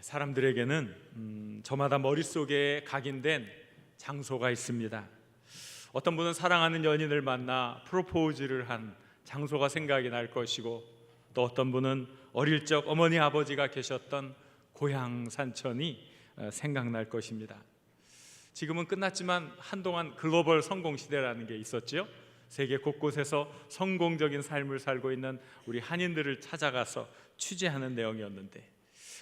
사람들에게는 저마다 머릿속에 각인된 장소가 있습니다. 어떤 분은 사랑하는 연인을 만나 프로포즈를 한 장소가 생각이 날 것이고, 또 어떤 분은 어릴 적 어머니 아버지가 계셨던 고향 산천이 생각날 것입니다. 지금은 끝났지만 한동안 글로벌 성공 시대라는 게 있었죠. 세계 곳곳에서 성공적인 삶을 살고 있는 우리 한인들을 찾아가서 취재하는 내용이었는데,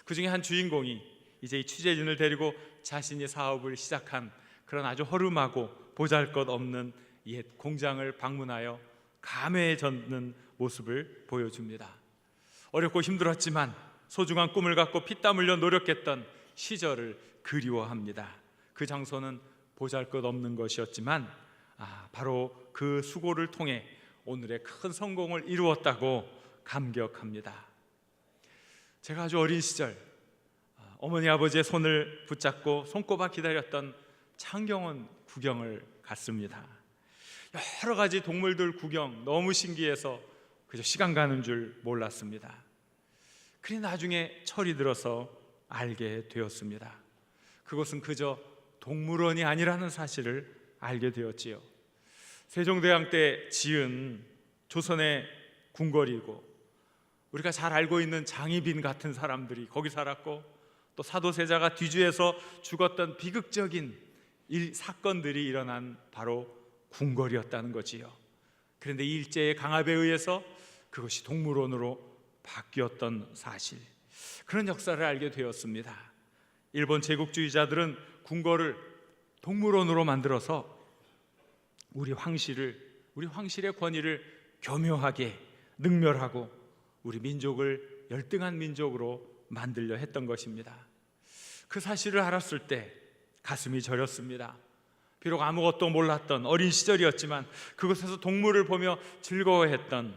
그 중에 한 주인공이 이제 이 취재진을 데리고 자신이 사업을 시작한 그런 아주 허름하고 보잘것없는 옛 공장을 방문하여 감회에 젖는 모습을 보여줍니다. 어렵고 힘들었지만 소중한 꿈을 갖고 피땀 흘려 노력했던 시절을 그리워합니다. 그 장소는 보잘것없는 것이었지만 바로 그 수고를 통해 오늘의 큰 성공을 이루었다고 감격합니다. 제가 아주 어린 시절 어머니 아버지의 손을 붙잡고 손꼽아 기다렸던 창경원 구경을 갔습니다. 여러 가지 동물들 구경 너무 신기해서 그저 시간 가는 줄 몰랐습니다. 그리 나중에 철이 들어서 알게 되었습니다. 그것은 그저 동물원이 아니라는 사실을 알게 되었지요. 세종대왕 때 지은 조선의 궁궐이고, 우리가 잘 알고 있는 장희빈 같은 사람들이 거기 살았고, 또 사도세자가 뒤주에서 죽었던 비극적인 사건들이 일어난 바로 궁궐이었다는 거지요. 그런데 일제의 강압에 의해서 그것이 동물원으로 바뀌었던 사실, 그런 역사를 알게 되었습니다. 일본 제국주의자들은 궁궐을 동물원으로 만들어서 우리 황실의 권위를 교묘하게 능멸하고 우리 민족을 열등한 민족으로 만들려 했던 것입니다. 그 사실을 알았을 때 가슴이 저렸습니다. 비록 아무것도 몰랐던 어린 시절이었지만 그곳에서 동물을 보며 즐거워했던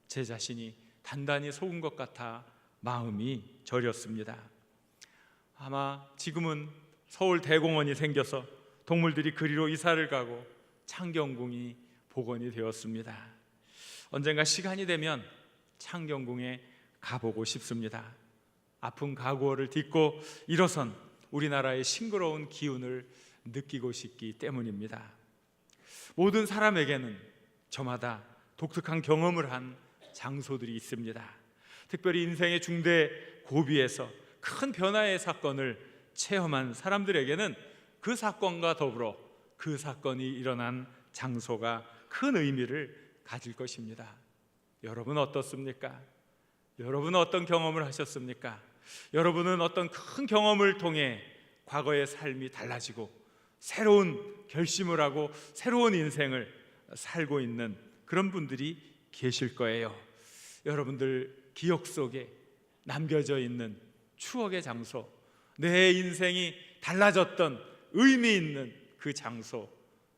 제 자신이 단단히 속은 것 같아 마음이 저렸습니다. 아마 지금은 서울 대공원이 생겨서 동물들이 그리로 이사를 가고 창경궁이 복원이 되었습니다. 언젠가 시간이 되면 창경궁에 가보고 싶습니다. 아픈 가구를 딛고 일어선 우리나라의 싱그러운 기운을 느끼고 싶기 때문입니다. 모든 사람에게는 저마다 독특한 경험을 한 장소들이 있습니다. 특별히 인생의 중대 고비에서 큰 변화의 사건을 체험한 사람들에게는 그 사건과 더불어 그 사건이 일어난 장소가 큰 의미를 가질 것입니다. 여러분 어떻습니까? 여러분은 어떤 경험을 하셨습니까? 여러분은 어떤 큰 경험을 통해 과거의 삶이 달라지고 새로운 결심을 하고 새로운 인생을 살고 있는 그런 분들이 계실 거예요. 여러분들 기억 속에 남겨져 있는 추억의 장소, 내 인생이 달라졌던 의미 있는 그 장소,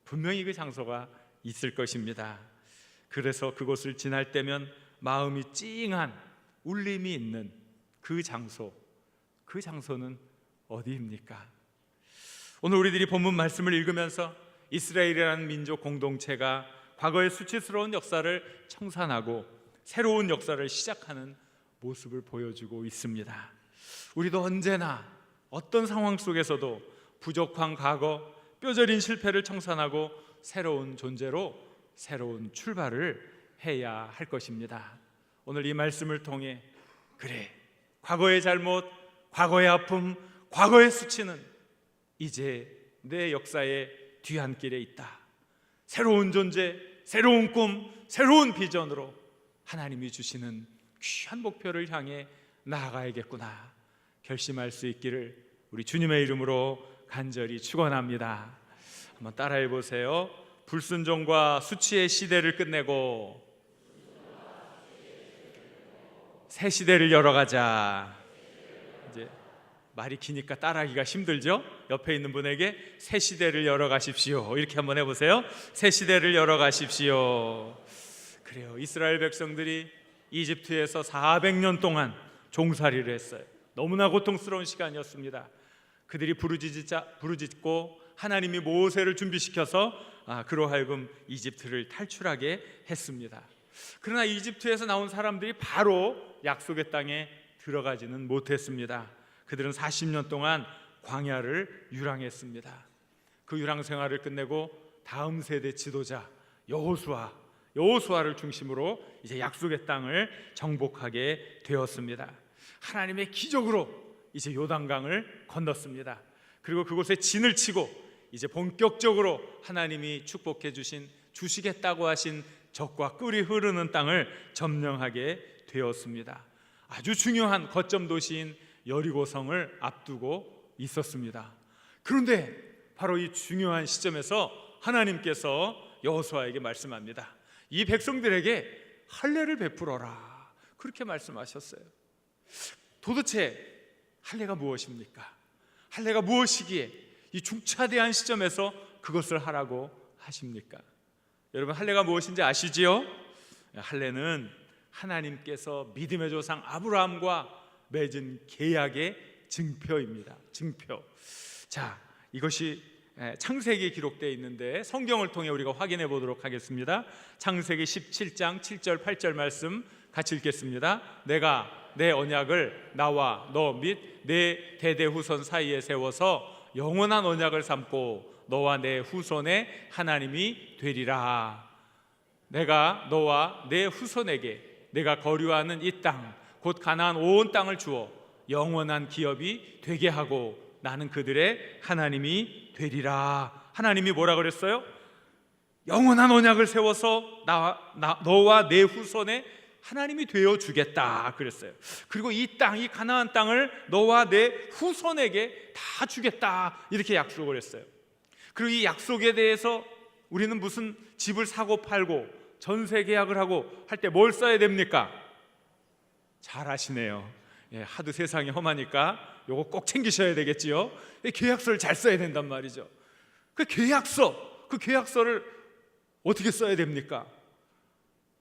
분명히 그 장소가 있을 것입니다. 그래서 그곳을 지날 때면 마음이 찡한 울림이 있는 그 장소, 그 장소는 어디입니까? 오늘 우리들이 본문 말씀을 읽으면서 이스라엘이라는 민족 공동체가 과거의 수치스러운 역사를 청산하고 새로운 역사를 시작하는 모습을 보여주고 있습니다. 우리도 언제나 어떤 상황 속에서도 부족한 과거, 뼈저린 실패를 청산하고 새로운 존재로 새로운 출발을 해야 할 것입니다. 오늘 이 말씀을 통해 그래, 과거의 잘못, 과거의 아픔, 과거의 수치는 이제 내 역사의 뒤안길에 있다. 새로운 존재, 새로운 꿈, 새로운 비전으로 하나님이 주시는 귀한 목표를 향해 나아가야겠구나 결심할 수 있기를 우리 주님의 이름으로 간절히 축원합니다. 한번 따라해 보세요. 불순종과 수치의 시대를 끝내고 새 시대를 열어가자. 이제 말이 기니까 따라하기가 힘들죠? 옆에 있는 분에게 새 시대를 열어가십시오 이렇게 한번 해보세요. 새 시대를 열어가십시오. 그래요, 이스라엘 백성들이 이집트에서 400년 동안 종살이를 했어요. 너무나 고통스러운 시간이었습니다. 그들이 부르짖고 하나님이 모세를 준비시켜서 그로 하여금 이집트를 탈출하게 했습니다. 그러나 이집트에서 나온 사람들이 바로 약속의 땅에 들어가지는 못했습니다. 그들은 40년 동안 광야를 유랑했습니다. 그 유랑 생활을 끝내고 다음 세대 지도자 여호수아를 중심으로 이제 약속의 땅을 정복하게 되었습니다. 하나님의 기적으로 이제 요단강을 건넜습니다. 그리고 그곳에 진을 치고 이제 본격적으로 하나님이 축복해 주시겠다고 하신 젖과 꿀이 흐르는 땅을 점령하게 되었습니다. 아주 중요한 거점 도시인 여리고성을 앞두고 있었습니다. 그런데 바로 이 중요한 시점에서 하나님께서 여호수아에게 말씀합니다. 이 백성들에게 할례를 베풀어라, 그렇게 말씀하셨어요. 도대체 할례가 무엇입니까? 할례가 무엇이기에 이 중차대한 시점에서 그것을 하라고 하십니까? 여러분, 할례가 무엇인지 아시지요? 할례는 하나님께서 믿음의 조상 아브라함과 맺은 계약의 증표입니다. 증표. 자, 이것이 창세기에 기록되어 있는데 성경을 통해 우리가 확인해 보도록 하겠습니다. 창세기 17장 7절 8절 말씀 같이 읽겠습니다. 내가 내 언약을 나와 너 및 내 대대 후손 사이에 세워서 영원한 언약을 삼고 너와 내 후손의 하나님이 되리라. 내가 너와 내 후손에게 내가 거류하는 이 땅 곧 가나안 온 땅을 주어 영원한 기업이 되게 하고 나는 그들의 하나님이 되리라. 하나님이 뭐라 그랬어요? 영원한 언약을 세워서 너와 내 후손의 하나님이 되어 주겠다 그랬어요. 그리고 이 땅, 이 가나안 땅을 너와 내 후손에게 다 주겠다, 이렇게 약속을 했어요. 그리고 이 약속에 대해서 우리는 무슨 집을 사고 팔고 전세 계약을 하고 할 때 뭘 써야 됩니까? 잘 아시네요. 하도 세상이 험하니까 요거 꼭 챙기셔야 되겠지요. 계약서를 잘 써야 된단 말이죠. 그 계약서를 어떻게 써야 됩니까?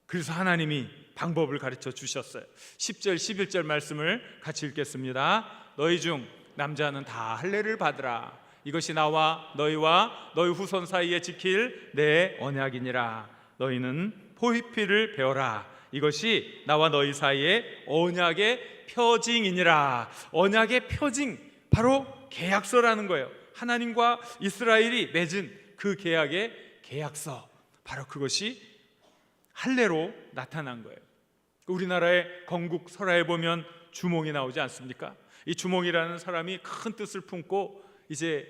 그래서 하나님이 방법을 가르쳐 주셨어요. 10절 11절 말씀을 같이 읽겠습니다. 너희 중 남자는 다 할례를 받으라. 이것이 나와 너희와 너희 후손 사이에 지킬 내 언약이니라. 너희는 포휘피를 베어라. 이것이 나와 너희 사이에 언약의 표징이니라. 언약의 표징, 바로 계약서라는 거예요. 하나님과 이스라엘이 맺은 그 계약의 계약서, 바로 그것이 할례로 나타난 거예요. 우리나라의 건국 설화에 보면 주몽이 나오지 않습니까? 이 주몽이라는 사람이 큰 뜻을 품고 이제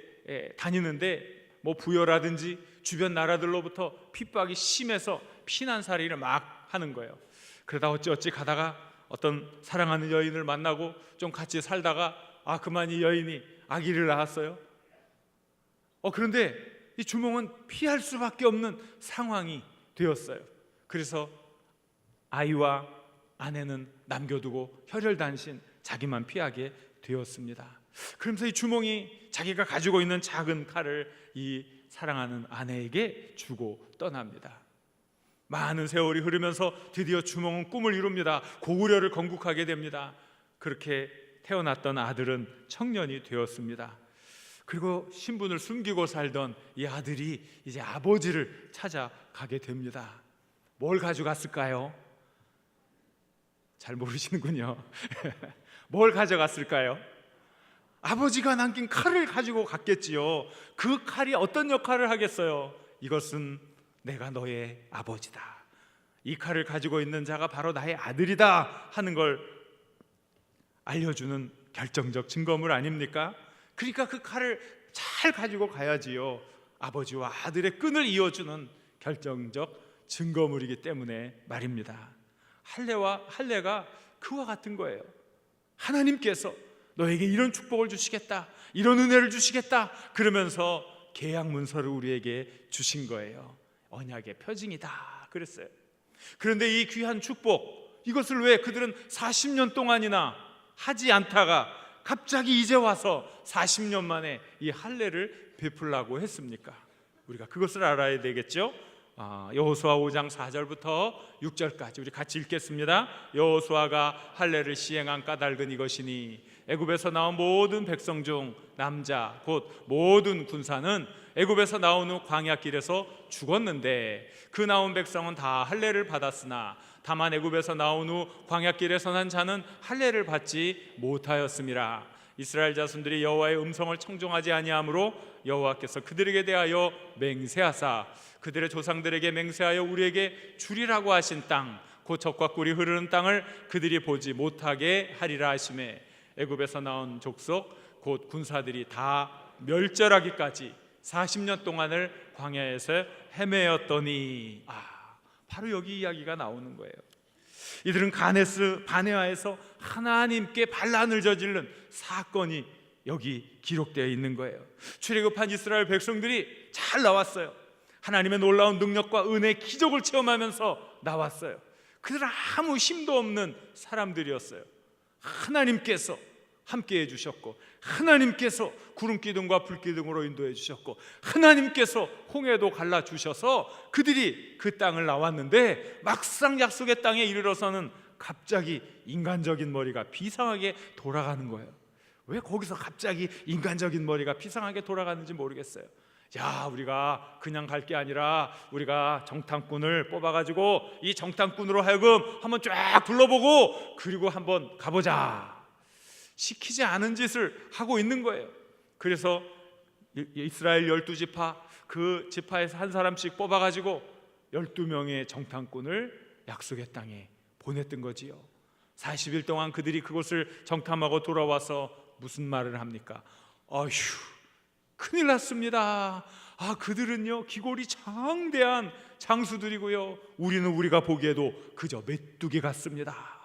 다니는데 뭐 부여라든지 주변 나라들로부터 핍박이 심해서 피난살이를 막 하는 거예요. 그러다 어찌 가다가 어떤 사랑하는 여인을 만나고 좀 같이 살다가 그만 이 여인이 아기를 낳았어요. 그런데 이 주몽은 피할 수밖에 없는 상황이 되었어요. 그래서 아이와 아내는 남겨두고 혈혈단신 자기만 피하게 되었습니다. 그러면서 이 주몽이 자기가 가지고 있는 작은 칼을 이 사랑하는 아내에게 주고 떠납니다. 많은 세월이 흐르면서 드디어 주몽은 꿈을 이룹니다. 고구려를 건국하게 됩니다. 그렇게 태어났던 아들은 청년이 되었습니다. 그리고 신분을 숨기고 살던 이 아들이 이제 아버지를 찾아가게 됩니다. 뭘 가져갔을까요? 잘 모르시는군요. 뭘 가져갔을까요? 아버지가 남긴 칼을 가지고 갔겠지요. 그 칼이 어떤 역할을 하겠어요? 이것은 내가 너의 아버지다, 이 칼을 가지고 있는 자가 바로 나의 아들이다 하는 걸 알려주는 결정적 증거물 아닙니까? 그러니까 그 칼을 잘 가지고 가야지요. 아버지와 아들의 끈을 이어주는 결정적 증거물이기 때문에 말입니다. 할례가 그와 같은 거예요. 하나님께서 너에게 이런 축복을 주시겠다, 이런 은혜를 주시겠다 그러면서 계약 문서를 우리에게 주신 거예요. 언약의 표징이다 그랬어요. 그런데 이 귀한 축복, 이것을 왜 그들은 40년 동안이나 하지 않다가 갑자기 이제 와서 40년 만에 이 할례를 베풀라고 했습니까? 우리가 그것을 알아야 되겠죠. 여호수아 5장 4절부터 6절까지 우리 같이 읽겠습니다. 여호수아가 할례를 시행한 까닭은 이것이니 애굽에서 나온 모든 백성 중 남자 곧 모든 군사는 애굽에서 나온 후 광야길에서 죽었는데 그 나온 백성은 다 할례를 받았으나 다만 애굽에서 나온 후 광야길에서 난 자는 할례를 받지 못하였음이라. 이스라엘 자손들이 여호와의 음성을 청종하지 아니하므로 여호와께서 그들에게 대하여 맹세하사 그들의 조상들에게 맹세하여 우리에게 주리라고 하신 땅 곧 젖과 꿀이 흐르는 땅을 그들이 보지 못하게 하리라 하시매 애굽에서 나온 족속 곧 군사들이 다 멸절하기까지 40년 동안을 광야에서 헤매었더니 바로 여기 이야기가 나오는 거예요. 이들은 가데스 바네아에서 하나님께 반란을 저지른 사건이 여기 기록되어 있는 거예요. 출애굽한 이스라엘 백성들이 잘 나왔어요. 하나님의 놀라운 능력과 은혜, 기적을 체험하면서 나왔어요. 그들은 아무 힘도 없는 사람들이었어요. 하나님께서 함께 해주셨고, 하나님께서 구름 기둥과 불 기둥으로 인도해 주셨고, 하나님께서 홍해도 갈라주셔서 그들이 그 땅을 나왔는데 막상 약속의 땅에 이르러서는 갑자기 인간적인 머리가 비상하게 돌아가는 거예요. 왜 거기서 갑자기 인간적인 머리가 비상하게 돌아가는지 모르겠어요. 우리가 그냥 갈 게 아니라 우리가 정탐꾼을 뽑아가지고 이 정탐꾼으로 하여금 한번 쫙 둘러보고 그리고 한번 가보자, 시키지 않은 짓을 하고 있는 거예요. 그래서 이스라엘 12지파 그 지파에서 한 사람씩 뽑아가지고 12명의 정탐꾼을 약속의 땅에 보냈던 거지요. 40일 동안 그들이 그곳을 정탐하고 돌아와서 무슨 말을 합니까? 어휴, 큰일 났습니다. 그들은요 기골이 장대한 장수들이고요, 우리는 우리가 보기에도 그저 메뚜기 같습니다.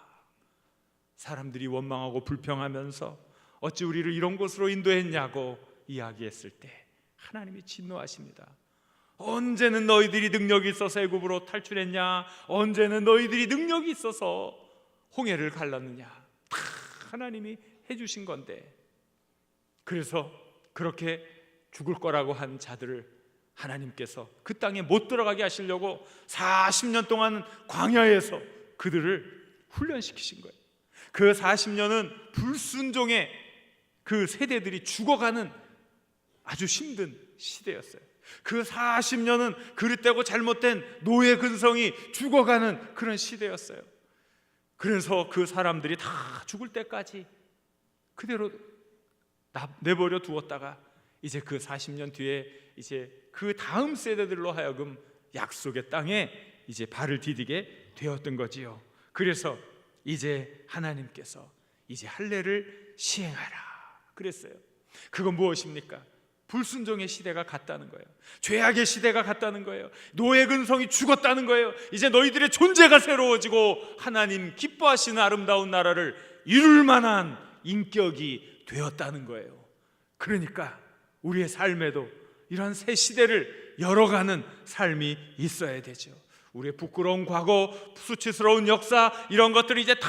사람들이 원망하고 불평하면서 어찌 우리를 이런 곳으로 인도했냐고 이야기했을 때 하나님이 진노하십니다. 언제는 너희들이 능력이 있어서 애굽으로 탈출했냐? 언제는 너희들이 능력이 있어서 홍해를 갈랐느냐? 다 하나님이 해주신 건데, 그래서 그렇게 죽을 거라고 한 자들을 하나님께서 그 땅에 못 들어가게 하시려고 40년 동안 광야에서 그들을 훈련시키신 거예요. 그 40년은 불순종의 그 세대들이 죽어가는 아주 힘든 시대였어요. 그 40년은 그릇되고 잘못된 노예 근성이 죽어가는 그런 시대였어요. 그래서 그 사람들이 다 죽을 때까지 그대로 내버려 두었다가 이제 그 40년 뒤에 이제 그 다음 세대들로 하여금 약속의 땅에 이제 발을 디디게 되었던 거지요. 그래서 이제 하나님께서 이제 할례를 시행하라 그랬어요. 그건 무엇입니까? 불순종의 시대가 갔다는 거예요. 죄악의 시대가 갔다는 거예요. 노예 근성이 죽었다는 거예요. 이제 너희들의 존재가 새로워지고 하나님 기뻐하시는 아름다운 나라를 이룰 만한 인격이 되었다는 거예요. 그러니까 우리의 삶에도 이런 새 시대를 열어가는 삶이 있어야 되죠. 우리의 부끄러운 과거, 수치스러운 역사, 이런 것들을 이제 다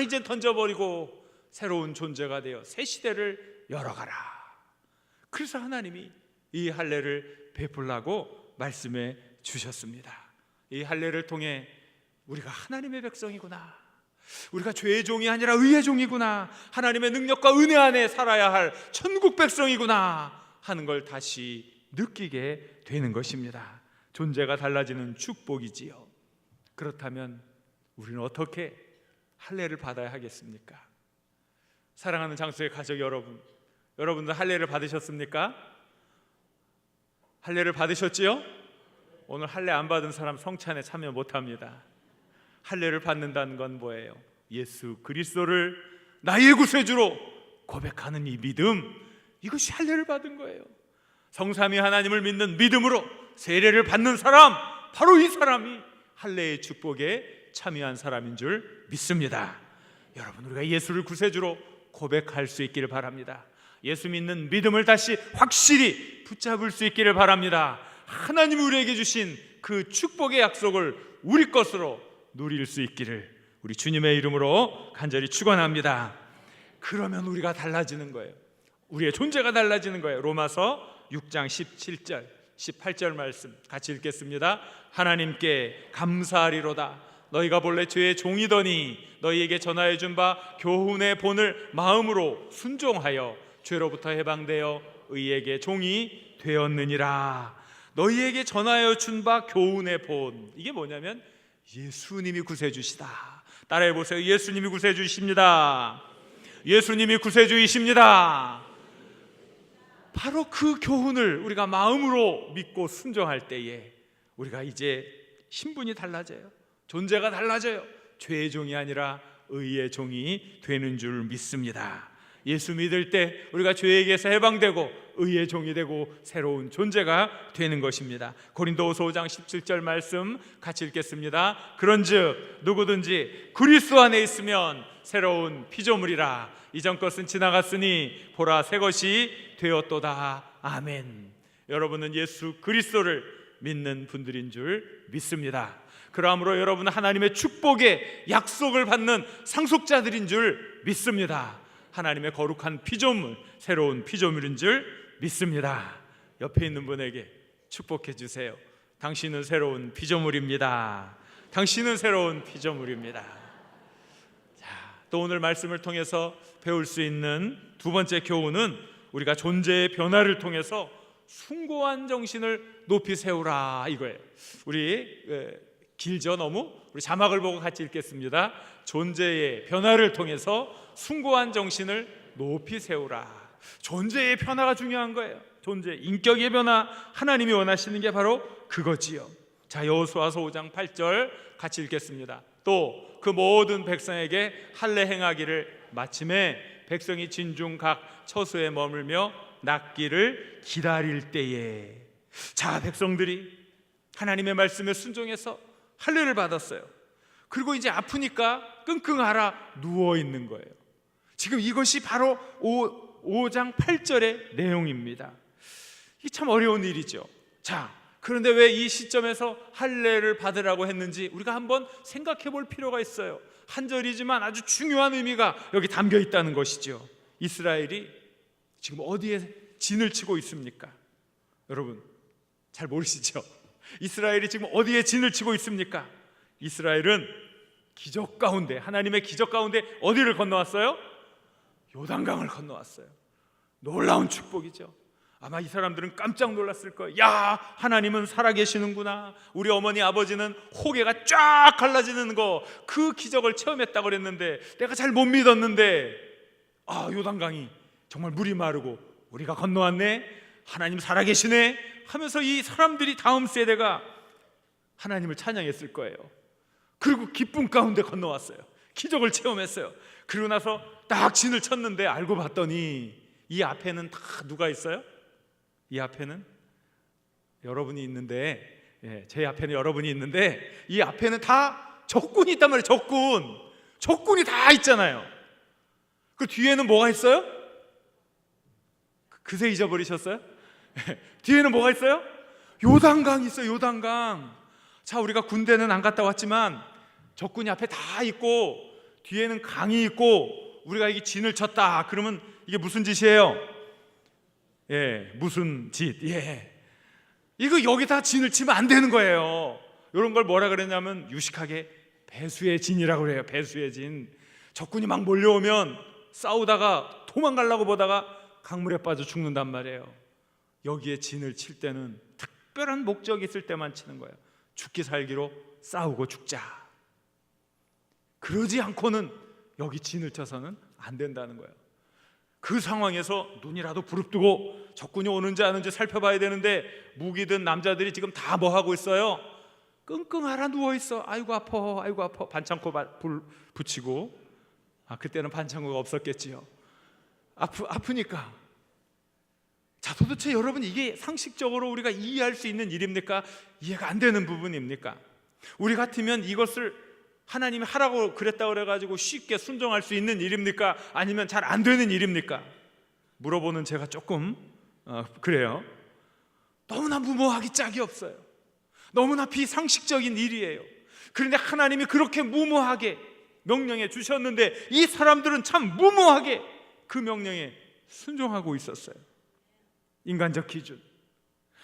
이제 던져버리고 새로운 존재가 되어 새 시대를 열어가라. 그래서 하나님이 이 할례를 베풀라고 말씀해 주셨습니다. 이 할례를 통해 우리가 하나님의 백성이구나, 우리가 죄의 종이 아니라 의의 종이구나, 하나님의 능력과 은혜 안에 살아야 할 천국 백성이구나 하는 걸 다시 느끼게 되는 것입니다. 존재가 달라지는 축복이지요. 그렇다면 우리는 어떻게 할례를 받아야 하겠습니까? 사랑하는 장수의 가족 여러분, 여러분들 할례를 받으셨습니까? 할례를 받으셨지요? 오늘 할례 안 받은 사람 성찬에 참여 못합니다. 할례를 받는다는 건 뭐예요? 예수 그리스도를 나의 구세주로 고백하는 이 믿음, 이것이 할례를 받은 거예요. 성삼위 하나님을 믿는 믿음으로 세례를 받는 사람, 바로 이 사람이 할례의 축복에 참여한 사람인 줄 믿습니다. 여러분, 우리가 예수를 구세주로 고백할 수 있기를 바랍니다. 예수 믿는 믿음을 다시 확실히 붙잡을 수 있기를 바랍니다. 하나님이 우리에게 주신 그 축복의 약속을 우리 것으로 누릴 수 있기를 우리 주님의 이름으로 간절히 축원합니다. 그러면 우리가 달라지는 거예요. 우리의 존재가 달라지는 거예요. 로마서 6장 17절 18절 말씀 같이 읽겠습니다. 하나님께 감사하리로다. 너희가 본래 죄의 종이더니 너희에게 전하여 준 바 교훈의 본을 마음으로 순종하여 죄로부터 해방되어 의에게 종이 되었느니라. 너희에게 전하여 준 바 교훈의 본, 이게 뭐냐면 예수님이 구세주시다. 따라해 보세요. 예수님이 구세주십니다. 예수님이 구세주이십니다. 바로 그 교훈을 우리가 마음으로 믿고 순종할 때에 우리가 이제 신분이 달라져요. 존재가 달라져요. 죄의 종이 아니라 의의 종이 되는 줄 믿습니다. 예수 믿을 때 우리가 죄에게서 해방되고 의의 종이 되고 새로운 존재가 되는 것입니다. 고린도후서 5장 17절 말씀 같이 읽겠습니다. 그런즉 누구든지 그리스도 안에 있으면 새로운 피조물이라. 이전 것은 지나갔으니 보라 새 것이 되었도다. 아멘. 여러분은 예수 그리스도를 믿는 분들인 줄 믿습니다. 그러므로 여러분은 하나님의 축복의 약속을 받는 상속자들인 줄 믿습니다. 하나님의 거룩한 피조물, 새로운 피조물인 줄 믿습니다. 옆에 있는 분에게 축복해 주세요. 당신은 새로운 피조물입니다. 당신은 새로운 피조물입니다. 자, 또 오늘 말씀을 통해서 배울 수 있는 두 번째 교훈은 우리가 존재의 변화를 통해서 숭고한 정신을 높이 세우라 이거예요. 우리 길죠 너무? 우리 자막을 보고 같이 읽겠습니다. 존재의 변화를 통해서 숭고한 정신을 높이 세우라. 존재의 변화가 중요한 거예요. 존재, 인격의 변화, 하나님이 원하시는 게 바로 그거지요. 자, 여호수아서 5장 8절 같이 읽겠습니다. 또 그 모든 백성에게 할례 행하기를 마침에 백성이 진중 각 처소에 머물며 낫기를 기다릴 때에. 자, 백성들이 하나님의 말씀에 순종해서 할례를 받았어요. 그리고 이제 아프니까 끙끙 앓아 누워 있는 거예요. 지금 이것이 바로 5장 8절의 내용입니다. 이게 참 어려운 일이죠. 자, 그런데 왜 이 시점에서 할례를 받으라고 했는지 우리가 한번 생각해 볼 필요가 있어요. 한 절이지만 아주 중요한 의미가 여기 담겨 있다는 것이죠. 이스라엘이 지금 어디에 진을 치고 있습니까? 여러분 잘 모르시죠? 이스라엘이 지금 어디에 진을 치고 있습니까? 이스라엘은 기적 가운데, 하나님의 기적 가운데 어디를 건너왔어요? 요단강을 건너왔어요. 놀라운 축복이죠. 아마 이 사람들은 깜짝 놀랐을 거예요. 야, 하나님은 살아계시는구나. 우리 어머니 아버지는 호계가 쫙 갈라지는 거, 그 기적을 체험했다고 그랬는데 내가 잘 못 믿었는데, 아, 요단강이 정말 물이 마르고 우리가 건너왔네, 하나님 살아계시네 하면서 이 사람들이 다음 세대가 하나님을 찬양했을 거예요. 그리고 기쁨 가운데 건너왔어요. 기적을 체험했어요. 그리고 나서 딱 진을 쳤는데 알고 봤더니 이 앞에는 다 누가 있어요? 이 앞에는 여러분이 있는데, 제 앞에는 여러분이 있는데 이 앞에는 다 적군이 있단 말이에요. 적군이 다 있잖아요. 그 뒤에는 뭐가 있어요? 그새 잊어버리셨어요? 뒤에는 뭐가 있어요? 요단강이 있어요. 요단강. 자, 우리가 군대는 안 갔다 왔지만 적군이 앞에 다 있고 뒤에는 강이 있고 우리가 이게 진을 쳤다 그러면 이게 무슨 짓이에요? 무슨 짓? 이거 여기다 진을 치면 안 되는 거예요. 이런 걸 뭐라 그랬냐면 유식하게 배수의 진이라고 그래요. 배수의 진. 적군이 막 몰려오면 싸우다가 도망가려고 보다가 강물에 빠져 죽는단 말이에요. 여기에 진을 칠 때는 특별한 목적이 있을 때만 치는 거예요. 죽기 살기로 싸우고 죽자. 그러지 않고는 여기 진을 쳐서는 안 된다는 거예요. 그 상황에서 눈이라도 부릅뜨고 적군이 오는지 아는지 살펴봐야 되는데 무기든 남자들이 지금 다 뭐 하고 있어요? 끙끙 앓아 누워있어. 아이고 아파, 아이고 아파. 반창고 불 붙이고. 그때는 반창고가 없었겠지요. 아프니까. 자, 도대체 여러분 이게 상식적으로 우리가 이해할 수 있는 일입니까? 이해가 안 되는 부분입니까? 우리 같으면 이것을 하나님이 하라고 그랬다고 그래가지고 쉽게 순종할 수 있는 일입니까? 아니면 잘 안 되는 일입니까? 물어보는 제가 조금 그래요. 너무나 무모하기 짝이 없어요. 너무나 비상식적인 일이에요. 그런데 하나님이 그렇게 무모하게 명령해 주셨는데 이 사람들은 참 무모하게 그 명령에 순종하고 있었어요. 인간적 기준,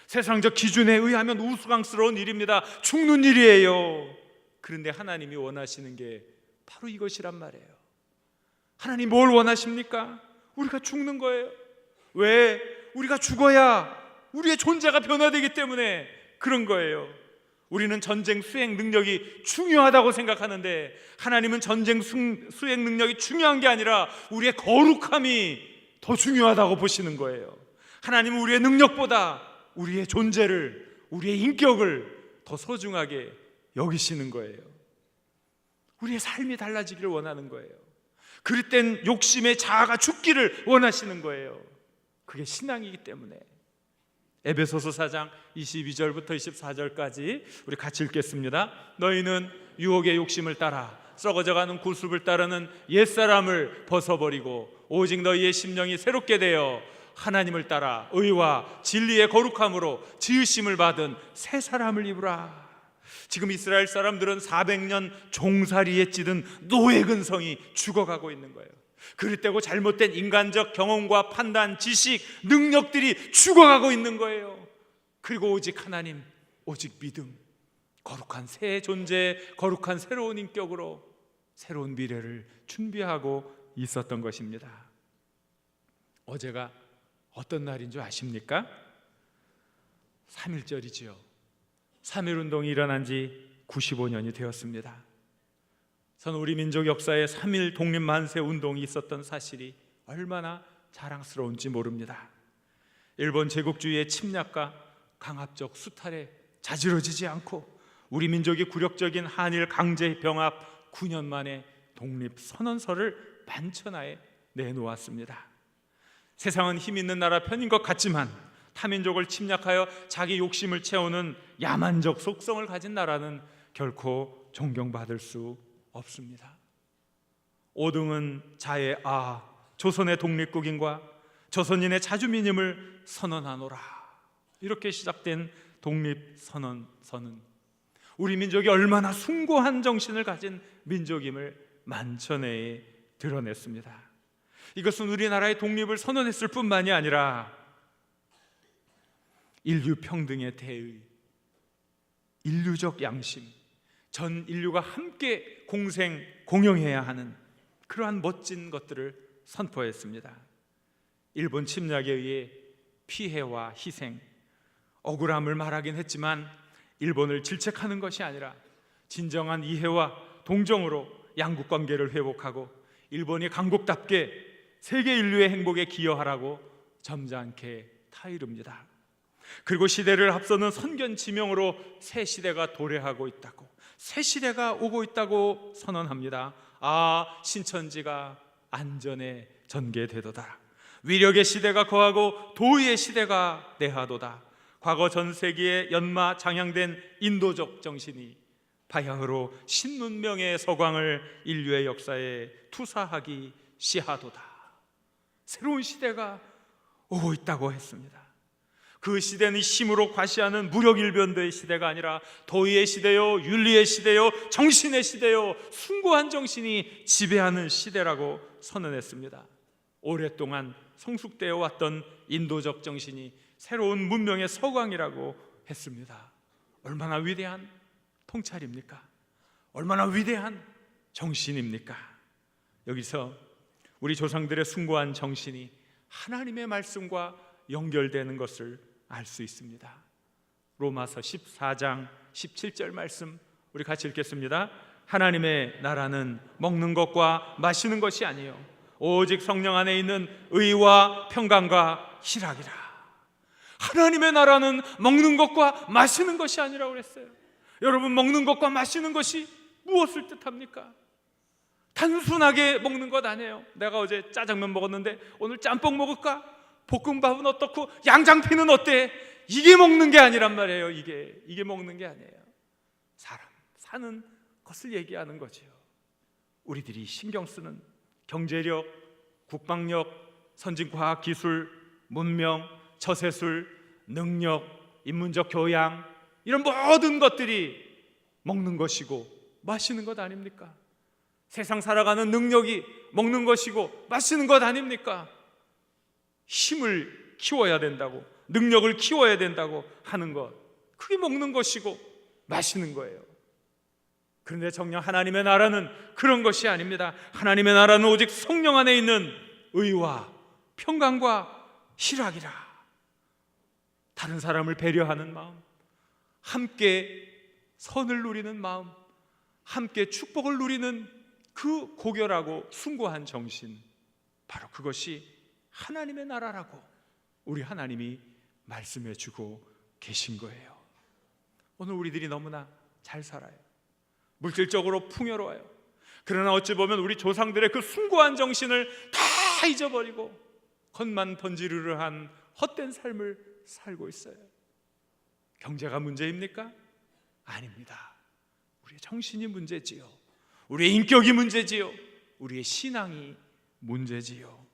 세상적 기준에 의하면 우스꽝스러운 일입니다. 죽는 일이에요. 그런데 하나님이 원하시는 게 바로 이것이란 말이에요. 하나님 뭘 원하십니까? 우리가 죽는 거예요. 왜? 우리가 죽어야 우리의 존재가 변화되기 때문에 그런 거예요. 우리는 전쟁 수행 능력이 중요하다고 생각하는데 하나님은 전쟁 수행 능력이 중요한 게 아니라 우리의 거룩함이 더 중요하다고 보시는 거예요. 하나님은 우리의 능력보다 우리의 존재를, 우리의 인격을 더 소중하게 여기시는 거예요. 우리의 삶이 달라지기를 원하는 거예요. 그럴 땐 욕심의 자아가 죽기를 원하시는 거예요. 그게 신앙이기 때문에. 에베소서 4장 22절부터 24절까지 우리 같이 읽겠습니다. 너희는 유혹의 욕심을 따라 썩어져가는 구습을 따르는 옛사람을 벗어버리고 오직 너희의 심령이 새롭게 되어 하나님을 따라 의와 진리의 거룩함으로 지으심을 받은 새 사람을 입으라. 지금 이스라엘 사람들은 400년 종살이에 찌든 노예 근성이 죽어가고 있는 거예요. 그럴 때고 잘못된 인간적 경험과 판단, 지식, 능력들이 죽어가고 있는 거예요. 그리고 오직 하나님, 오직 믿음, 거룩한 새 존재, 거룩한 새로운 인격으로 새로운 미래를 준비하고 있었던 것입니다. 어제가 어떤 날인 줄 아십니까? 3.1절이지요. 3.1운동이 일어난 지 95년이 되었습니다. 저는 우리 민족 역사에 3.1 독립만세 운동이 있었던 사실이 얼마나 자랑스러운지 모릅니다. 일본 제국주의의 침략과 강압적 수탈에 자지러지지 않고 우리 민족이 굴욕적인 한일 강제 병합 9년 만에 독립선언서를 만천하에 내놓았습니다. 세상은 힘 있는 나라 편인 것 같지만 타민족을 침략하여 자기 욕심을 채우는 야만적 속성을 가진 나라는 결코 존경받을 수 없습니다. 오등은 자의 조선의 독립국인과 조선인의 자주민임을 선언하노라. 이렇게 시작된 독립선언서는 우리 민족이 얼마나 숭고한 정신을 가진 민족임을 만천하에 드러냈습니다. 이것은 우리나라의 독립을 선언했을 뿐만이 아니라 인류 평등의 대의, 인류적 양심, 전 인류가 함께 공용해야 하는 그러한 멋진 것들을 선포했습니다. 일본 침략에 의해 피해와 희생, 억울함을 말하긴 했지만 일본을 질책하는 것이 아니라 진정한 이해와 동정으로 양국 관계를 회복하고 일본이 강국답게 세계 인류의 행복에 기여하라고 점잖게 타이릅니다. 그리고 시대를 앞서는 선견지명으로 새 시대가 도래하고 있다고, 새 시대가 오고 있다고 선언합니다. 신천지가 안전에 전개되도다. 위력의 시대가 거하고 도의의 시대가 내하도다. 과거 전 세계에 연마 장향된 인도적 정신이 바야흐로 신문명의 서광을 인류의 역사에 투사하기 시하도다. 새로운 시대가 오고 있다고 했습니다. 그 시대는 힘으로 과시하는 무력일변도의 시대가 아니라 도의의 시대요, 윤리의 시대요, 정신의 시대요, 숭고한 정신이 지배하는 시대라고 선언했습니다. 오랫동안 성숙되어 왔던 인도적 정신이 새로운 문명의 서광이라고 했습니다. 얼마나 위대한 통찰입니까? 얼마나 위대한 정신입니까? 여기서 우리 조상들의 숭고한 정신이 하나님의 말씀과 연결되는 것을 알 수 있습니다. 로마서 14장 17절 말씀 우리 같이 읽겠습니다. 하나님의 나라는 먹는 것과 마시는 것이 아니요 오직 성령 안에 있는 의와 평강과 희락이라. 하나님의 나라는 먹는 것과 마시는 것이 아니라고 그랬어요. 여러분, 먹는 것과 마시는 것이 무엇을 뜻합니까? 단순하게 먹는 것 아니에요. 내가 어제 짜장면 먹었는데 오늘 짬뽕 먹을까? 볶음밥은 어떻고 양장피는 어때? 이게 먹는 게 아니란 말이에요. 이게 먹는 게 아니에요. 사람 사는 것을 얘기하는 거죠. 우리들이 신경 쓰는 경제력, 국방력, 선진과학기술, 문명, 처세술, 능력, 인문적 교양, 이런 모든 것들이 먹는 것이고 마시는 것 아닙니까? 세상 살아가는 능력이 먹는 것이고 마시는 것 아닙니까? 힘을 키워야 된다고, 능력을 키워야 된다고 하는 것, 그게 먹는 것이고 마시는 거예요. 그런데 정녕 하나님의 나라는 그런 것이 아닙니다. 하나님의 나라는 오직 성령 안에 있는 의와 평강과 희락이라. 다른 사람을 배려하는 마음, 함께 선을 누리는 마음, 함께 축복을 누리는 그 고결하고 숭고한 정신, 바로 그것이 하나님의 나라라고 우리 하나님이 말씀해 주고 계신 거예요. 오늘 우리들이 너무나 잘 살아요. 물질적으로 풍요로워요. 그러나 어찌 보면 우리 조상들의 그 숭고한 정신을 다 잊어버리고 겉만 번지르르한 헛된 삶을 살고 있어요. 경제가 문제입니까? 아닙니다. 우리의 정신이 문제지요. 우리의 인격이 문제지요. 우리의 신앙이 문제지요.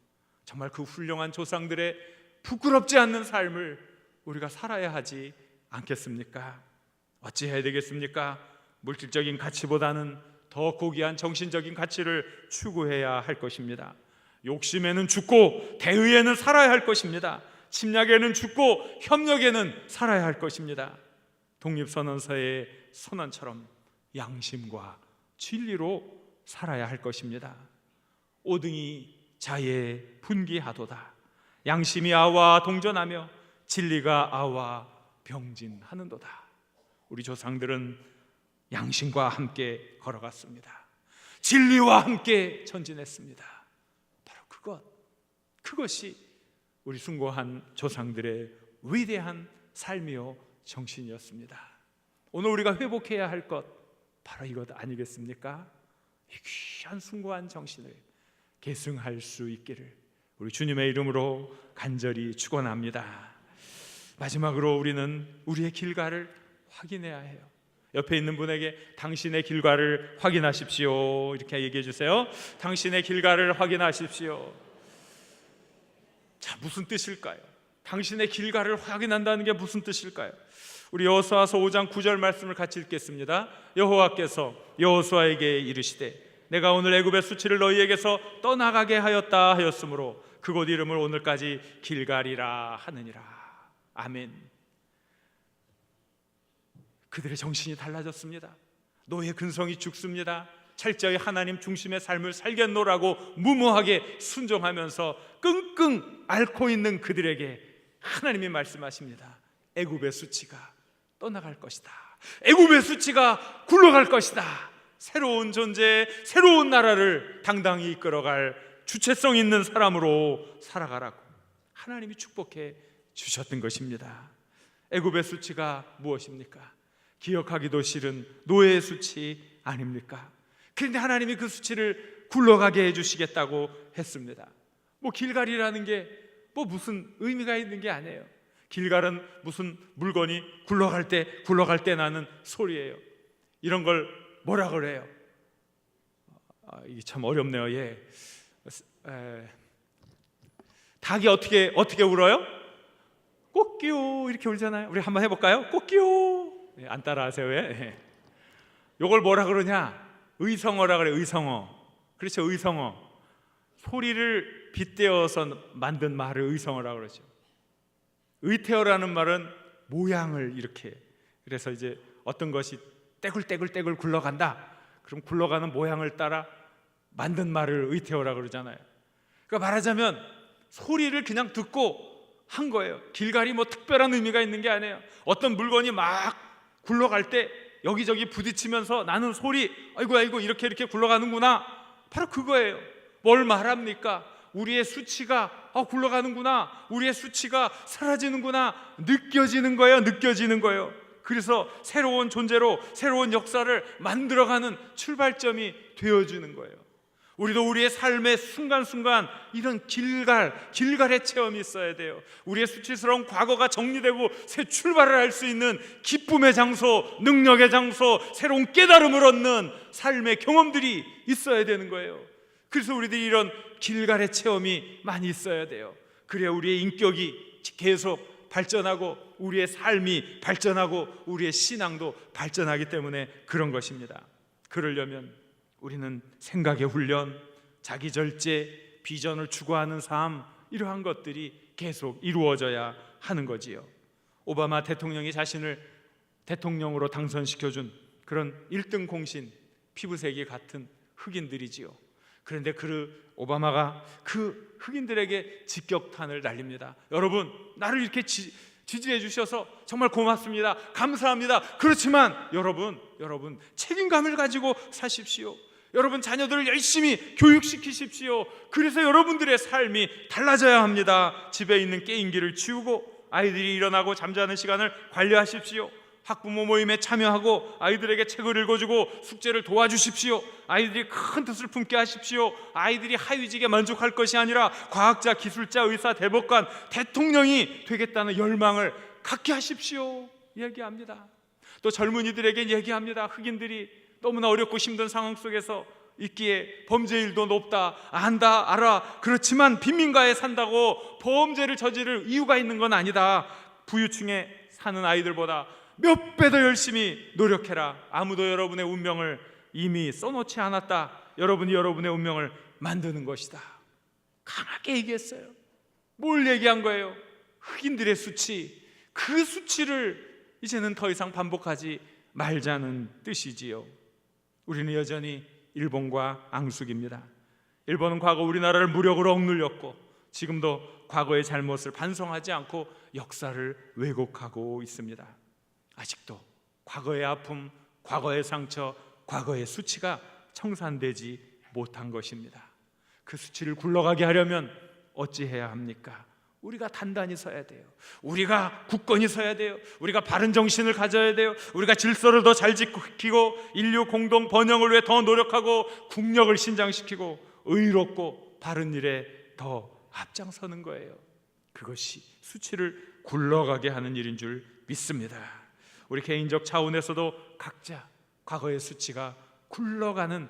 정말 그 훌륭한 조상들의 부끄럽지 않는 삶을 우리가 살아야 하지 않겠습니까? 어찌해야 되겠습니까? 물질적인 가치보다는 더 고귀한 정신적인 가치를 추구해야 할 것입니다. 욕심에는 죽고 대의에는 살아야 할 것입니다. 침략에는 죽고 협력에는 살아야 할 것입니다. 독립선언서의 선언처럼 양심과 진리로 살아야 할 것입니다. 오등이 자에 분기하도다. 양심이 아와 동전하며 진리가 아와 병진하는도다. 우리 조상들은 양심과 함께 걸어갔습니다. 진리와 함께 전진했습니다. 바로 그것이 우리 숭고한 조상들의 위대한 삶이요 정신이었습니다. 오늘 우리가 회복해야 할 것 바로 이것 아니겠습니까? 이 귀한 숭고한 정신을 계승할 수 있기를 우리 주님의 이름으로 간절히 축원합니다. 마지막으로 우리는 우리의 길가를 확인해야 해요. 옆에 있는 분에게 당신의 길가를 확인하십시오 이렇게 얘기해 주세요. 당신의 길가를 확인하십시오. 자, 무슨 뜻일까요? 당신의 길가를 확인한다는 게 무슨 뜻일까요? 우리 여호수아서 5장 9절 말씀을 같이 읽겠습니다. 여호와께서 여호수아에게 이르시되 내가 오늘 애굽의 수치를 너희에게서 떠나가게 하였다 하였으므로 그곳 이름을 오늘까지 길갈이라 하느니라. 아멘. 그들의 정신이 달라졌습니다. 노예 근성이 죽습니다. 철저히 하나님 중심의 삶을 살겠노라고 무모하게 순종하면서 끙끙 앓고 있는 그들에게 하나님이 말씀하십니다. 애굽의 수치가 떠나갈 것이다. 애굽의 수치가 굴러갈 것이다. 새로운 존재, 새로운 나라를 당당히 이끌어갈 주체성 있는 사람으로 살아가라고 하나님이 축복해 주셨던 것입니다. 애굽의 수치가 무엇입니까? 기억하기도 싫은 노예의 수치 아닙니까? 그런데 하나님이 그 수치를 굴러가게 해주시겠다고 했습니다. 길갈이라는 게 무슨 의미가 있는 게 아니에요. 길갈은 무슨 물건이 굴러갈 때 나는 소리예요. 이런 걸 뭐라 그래요? 이게 참 어렵네요. 닭이 어떻게 울어요? 꼬끼요 이렇게 울잖아요. 우리 한번 해볼까요? 꼬끼요. 안 따라하세요 왜? 요걸 뭐라 그러냐? 의성어라 그래. 의성어. 그렇죠. 의성어. 소리를 빗대어서 만든 말을 의성어라 그러죠. 의태어라는 말은 모양을 이렇게, 그래서 이제 어떤 것이 떼굴떼굴 굴러간다. 그럼 굴러가는 모양을 따라 만든 말을 의태어라 그러잖아요. 그러니까 말하자면 소리를 그냥 듣고 한 거예요. 길갈이 특별한 의미가 있는 게 아니에요. 어떤 물건이 막 굴러갈 때 여기저기 부딪히면서 나는 소리, 아이고 이렇게 굴러가는구나. 바로 그거예요. 뭘 말합니까? 우리의 수치가 굴러가는구나. 우리의 수치가 사라지는구나. 느껴지는 거예요. 그래서 새로운 존재로 새로운 역사를 만들어가는 출발점이 되어주는 거예요. 우리도 우리의 삶의 순간순간 이런 길갈의 체험이 있어야 돼요. 우리의 수치스러운 과거가 정리되고 새 출발을 할 수 있는 기쁨의 장소, 능력의 장소, 새로운 깨달음을 얻는 삶의 경험들이 있어야 되는 거예요. 그래서 우리들이 이런 길갈의 체험이 많이 있어야 돼요. 그래야 우리의 인격이 계속 발전하고 우리의 삶이 발전하고 우리의 신앙도 발전하기 때문에 그런 것입니다. 그러려면 우리는 생각의 훈련, 자기 절제, 비전을 추구하는 삶, 이러한 것들이 계속 이루어져야 하는 거지요. 오바마 대통령이 자신을 대통령으로 당선시켜준 그런 1등 공신, 피부색이 같은 흑인들이지요. 그런데 오바마가 그 흑인들에게 직격탄을 날립니다. 여러분, 나를 이렇게 지지해 주셔서 정말 고맙습니다. 감사합니다. 그렇지만 여러분 책임감을 가지고 사십시오. 여러분 자녀들을 열심히 교육시키십시오. 그래서 여러분들의 삶이 달라져야 합니다. 집에 있는 게임기를 치우고 아이들이 일어나고 잠자는 시간을 관리하십시오. 학부모 모임에 참여하고 아이들에게 책을 읽어주고 숙제를 도와주십시오. 아이들이 큰 뜻을 품게 하십시오. 아이들이 하위직에 만족할 것이 아니라 과학자, 기술자, 의사, 대법관, 대통령이 되겠다는 열망을 갖게 하십시오. 얘기합니다. 또 젊은이들에게 얘기합니다. 흑인들이 너무나 어렵고 힘든 상황 속에서 있기에 범죄율도 높다, 안다, 알아. 그렇지만 빈민가에 산다고 범죄를 저지를 이유가 있는 건 아니다. 부유층에 사는 아이들보다 몇 배 더 열심히 노력해라. 아무도 여러분의 운명을 이미 써놓지 않았다. 여러분이 여러분의 운명을 만드는 것이다. 강하게 얘기했어요. 뭘 얘기한 거예요? 흑인들의 수치, 그 수치를 이제는 더 이상 반복하지 말자는 뜻이지요. 우리는 여전히 일본과 앙숙입니다. 일본은 과거 우리나라를 무력으로 억눌렸고 지금도 과거의 잘못을 반성하지 않고 역사를 왜곡하고 있습니다. 아직도 과거의 아픔, 과거의 상처, 과거의 수치가 청산되지 못한 것입니다. 그 수치를 굴러가게 하려면 어찌해야 합니까? 우리가 단단히 서야 돼요. 우리가 굳건히 서야 돼요. 우리가 바른 정신을 가져야 돼요. 우리가 질서를 더 잘 지키고 인류 공동 번영을 위해 더 노력하고 국력을 신장시키고 의롭고 바른 일에 더 앞장서는 거예요. 그것이 수치를 굴러가게 하는 일인 줄 믿습니다. 우리 개인적 차원에서도 각자 과거의 수치가 굴러가는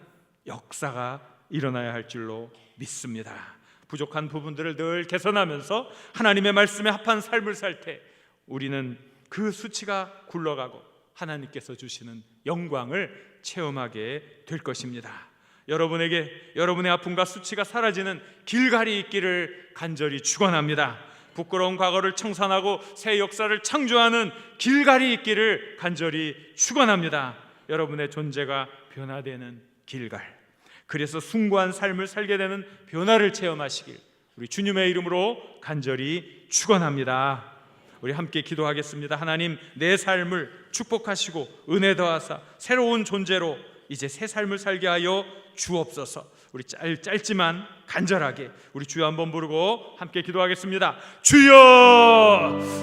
역사가 일어나야 할 줄로 믿습니다. 부족한 부분들을 늘 개선하면서 하나님의 말씀에 합한 삶을 살 때 우리는 그 수치가 굴러가고 하나님께서 주시는 영광을 체험하게 될 것입니다. 여러분에게 여러분의 아픔과 수치가 사라지는 길갈이 있기를 간절히 축원합니다. 부끄러운 과거를 청산하고 새 역사를 창조하는 길갈이 있기를 간절히 축원합니다. 여러분의 존재가 변화되는 길갈, 그래서 숭고한 삶을 살게 되는 변화를 체험하시길 우리 주님의 이름으로 간절히 축원합니다. 우리 함께 기도하겠습니다. 하나님, 내 삶을 축복하시고 은혜 더하사 새로운 존재로 이제 새 삶을 살게 하여 주옵소서. 우리 짧지만 간절하게 우리 주여 한번 부르고 함께 기도하겠습니다. 주여!